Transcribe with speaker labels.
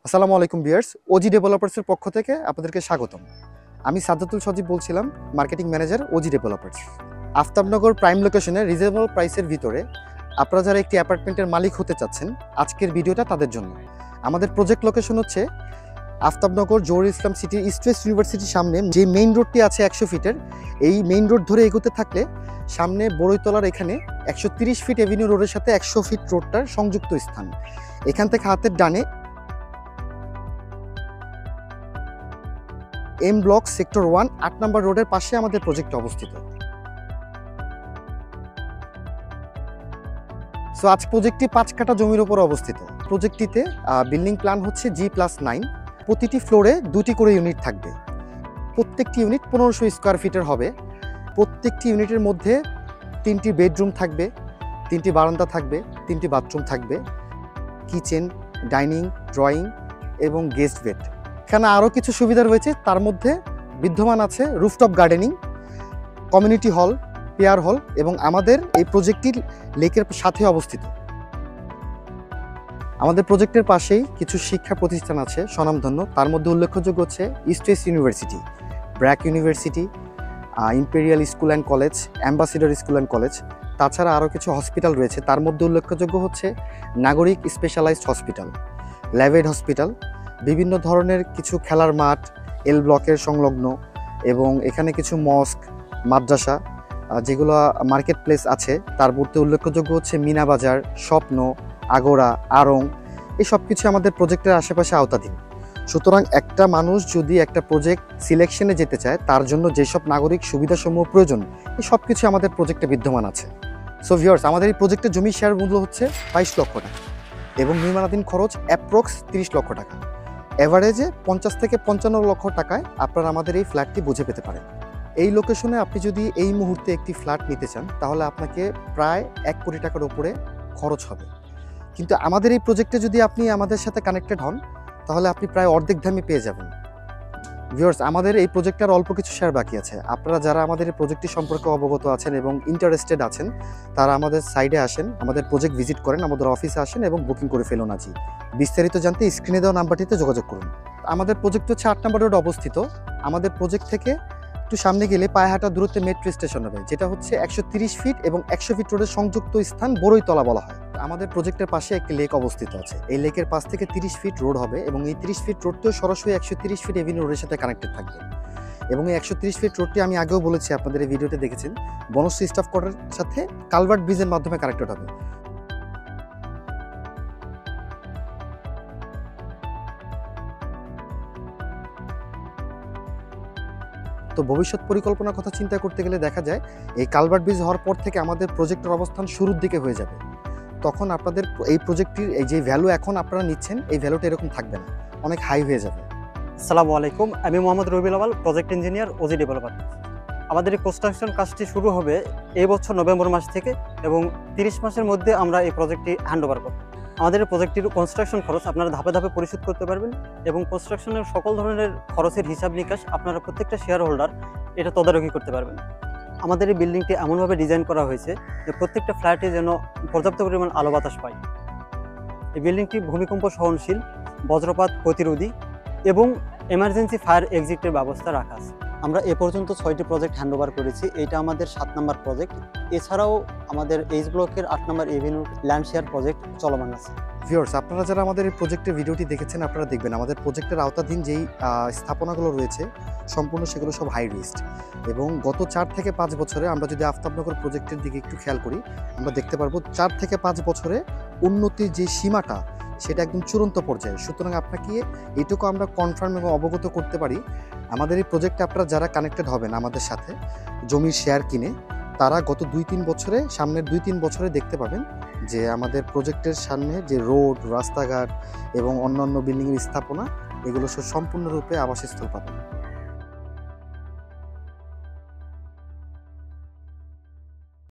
Speaker 1: আসসালামু আলাইকুম viewers, OG ডেভেলপার্সের পক্ষ থেকে আপনাদেরকে স্বাগতম। আমি সাজ্জাতুল সজীব বলছিলাম, marketing manager OG developers. Aftabnagar prime লোকেশনে রিজনেবল প্রাইসের ভিতরে আপনারা যারা একটি অ্যাপার্টমেন্টের মালিক হতে চাচ্ছেন, আজকের ভিডিওটা তাদের জন্য। আমাদের প্রজেক্ট লোকেশন হচ্ছে আফতাবনগর জহুরুল ইসলাম সিটির ইস্ট ওয়েস্ট ইউনিভার্সিটির সামনে যে মেইন রোডটি আছে 100 ফিটের, এই মেইন রোড ধরে এগোতে থাকলে সামনে বড়ইতলার এখানে 130 ফিট এভিনিউ রোডের সাথে 100 ফিট রোডটার সংযুক্ত স্থান। এখান থেকে হাতের ডানে এম ব্লক সেক্টর 1 8 নম্বর রোডের পাশে আমাদের প্রজেক্ট অবস্থিত। সো আজ প্রজেক্টটি 5 কাঠা জমির উপর অবস্থিত। প্রজেক্টটিতে বিল্ডিং প্ল্যান হচ্ছে G+9। প্রতিটি ফ্লোরে 2টি করে ইউনিট থাকবে। প্রত্যেকটি ইউনিট 1500 স্কোয়ার ফিটের হবে। প্রত্যেকটি ইউনিটের মধ্যে 3টি বেডরুম থাকবে, 3টি বারান্দা থাকবে, 3টি বাথরুম থাকবে, কিচেন, ডাইনিং, ড্রয়িং এবং গেস্ট বেড। এখানে আরও কিছু সুবিধা রয়েছে, তার মধ্যে বিদ্যমান আছে rooftop gardening, community hall, pair হল এবং আমাদের এই প্রজেক্টটি লেকের সাথে অবস্থিত। আমাদের প্রজেক্টের পাশেই কিছু শিক্ষা প্রতিষ্ঠান আছে স্বনামধন্য, তার মধ্যে উল্লেখযোগ্য হচ্ছে east West university, BRAC university, imperial school and college, ambassador school and college. তাছাড়া আরও কিছু হসপিটাল রয়েছে, তার মধ্যে উল্লেখযোগ্য হচ্ছে নাগরিক স্পেশালাইজড হসপিটাল, ল্যাভেড হসপিটাল, বিভিন্ন ধরনের কিছু খেলার মাঠ এল ব্লকের সংলগ্ন এবং এখানে কিছু মস্ক, মাদ্রাসা, যেগুলো মার্কেট প্লেস আছে। তার মধ্যে উল্লেখযোগ্য হচ্ছে মিনা বাজার, স্বপ্ন, আগোড়া, আড়ং, এই সব কিছু আমাদের প্রজেক্টের আশেপাশে আওতাধীন। সুতরাং একটা মানুষ যদি একটা প্রজেক্ট সিলেকশনে যেতে চায়, তার জন্য যেসব নাগরিক সুবিধাসমূহ প্রয়োজন, এই সব কিছু আমাদের প্রজেক্টে বিদ্যমান আছে। সো ভিউয়ার্স, আমাদের এই প্রজেক্টের জমি শেয়ার মূল্য হচ্ছে 22 লক্ষ টাকা এবং নির্মাণাধীন খরচ অ্যাপ্রক্স 30 লক্ষ টাকা। এভারেজে 50 থেকে 55 লক্ষ টাকায় আপনারা আমাদের এই ফ্ল্যাটটি বুঝে পেতে পারেন। এই লোকেশনে আপনি যদি এই মুহূর্তে একটি ফ্ল্যাট নিতে চান, তাহলে আপনাকে প্রায় 1 কোটি টাকার উপরে খরচ হবে। কিন্তু আমাদের এই প্রজেক্টে যদি আপনি আমাদের সাথে কানেক্টেড হন, তাহলে আপনি প্রায় অর্ধেক দামে পেয়ে যাবেন। ভিউয়ার্স, আমাদের এই প্রজেক্টের অল্প কিছু শেয়ার বাকি আছে। আপনারা যারা আমাদের এই প্রজেক্টটি সম্পর্কে অবগত আছেন এবং ইন্টারেস্টেড আছেন, তারা আমাদের সাইডে আসেন, আমাদের প্রজেক্ট ভিজিট করেন, আমাদের অফিসে আসেন এবং বুকিং করে ফেলুন আজই। বিস্তারিত জানতে স্ক্রিনে দেওয়া নাম্বারটিতে যোগাযোগ করুন। আমাদের প্রজেক্ট হচ্ছে 8 নম্বর রোড অবস্থিত। আমাদের প্রজেক্ট থেকে একটু সামনে গেলে পায়ে হাঁটা দূরত্বে মেট্রো স্টেশন হবে, যেটা হচ্ছে 130 ফিট এবং 100 ফিট রোডের সংযুক্ত স্থান বড়ইতলা বলা হয়। আমাদের প্রজেক্টের পাশে একটি লেক অবস্থিত আছে। এই লেকের পাশ থেকে 30 ফিট রোড হবে এবং এই 30 ফিট রোডটিও সরাসরি 130 ফিট এভিনিউ রোডের সাথে কানেক্টেড থাকবে। এবং এই 130 ফিট রোডটি আমি আগেও বলেছি, আপনাদের এই ভিডিওতে দেখেছেন, বনশ্রী স্টাফ কোয়ার্টারের সাথে কালভার্ট ব্রিজের মাধ্যমে কানেক্টেড হবে। তো ভবিষ্যৎ পরিকল্পনার কথা চিন্তা করতে গেলে দেখা যায় এই কালভার্ট ব্রিজ হওয়ার পর থেকে আমাদের প্রজেক্টের অবস্থান শুরুর দিকে হয়ে যাবে। তখন আপনাদের এই প্রজেক্টটির এই যে ভ্যালু এখন আপনারা নিচ্ছেন, এই ভ্যালুটা এরকম থাকবে না, অনেক হাই হয়ে যাবে।
Speaker 2: আসসালামু আলাইকুম, আমি মোহাম্মদ রবিউল আওয়াল, প্রজেক্ট ইঞ্জিনিয়ার, ওজি ডেভেলপার। আমাদের এই কনস্ট্রাকশন কাজটি শুরু হবে এই বছর নভেম্বর মাস থেকে এবং 30 মাসের মধ্যে আমরা এই প্রজেক্টটি হ্যান্ড ওভার করব। আমাদের এই প্রজেক্টটির কনস্ট্রাকশন খরচ আপনারা ধাপে ধাপে পরিশোধ করতে পারবেন এবং কনস্ট্রাকশনের সকল ধরনের খরচের হিসাব নিকাশ আপনারা প্রত্যেকটা শেয়ার হোল্ডার এটা তদারকি করতে পারবেন। আমাদের এই বিল্ডিংটি এমনভাবে ডিজাইন করা হয়েছে যে প্রত্যেকটা ফ্ল্যাটে যেন পর্যাপ্ত পরিমাণ আলো বাতাস পায়। এই বিল্ডিংটি ভূমিকম্প সহনশীল, বজ্রপাত প্রতিরোধী এবং এমার্জেন্সি ফায়ার এক্সিটের ব্যবস্থা রাখা আছে। আমরা এ পর্যন্ত 6টি প্রজেক্ট হ্যান্ডওভার করেছি। এটা আমাদের 7 নম্বর প্রজেক্ট। এছাড়াও আমাদের এইচ ব্লকের 8 নম্বর এভিনিউ ল্যান্ড শেয়ার প্রজেক্ট চলমান আছে।
Speaker 1: ভিউয়ার্স, আপনারা যারা আমাদের এই প্রজেক্টের ভিডিওটি দেখেছেন, আপনারা দেখবেন আমাদের প্রজেক্টের আওতাধীন যেই স্থাপনাগুলো রয়েছে সম্পূর্ণ সেগুলো সব হাই রিস্ক। এবং গত 4 থেকে 5 বছরে আমরা যদি আফতাবনগর প্রজেক্টের দিকে একটু খেয়াল করি, আমরা দেখতে পারবো 4 থেকে 5 বছরে উন্নতির যে সীমাটা, সেটা একদম চূড়ান্ত পর্যায়ে। সুতরাং আপনাকে এটুকু আমরা কনফার্ম এবং অবগত করতে পারি, আমাদের এই প্রজেক্টে আপনারা যারা কানেক্টেড হবেন আমাদের সাথে জমির শেয়ার কিনে, তারা গত 2-3 বছরে, সামনের 2-3 বছরে দেখতে পাবেন যে আমাদের প্রজেক্টের সামনে যে রোড, রাস্তাঘাট এবং অন্যান্য বিল্ডিংয়ের স্থাপনা, এগুলো সম্পূর্ণরূপে আবাসস্থল পাবেন।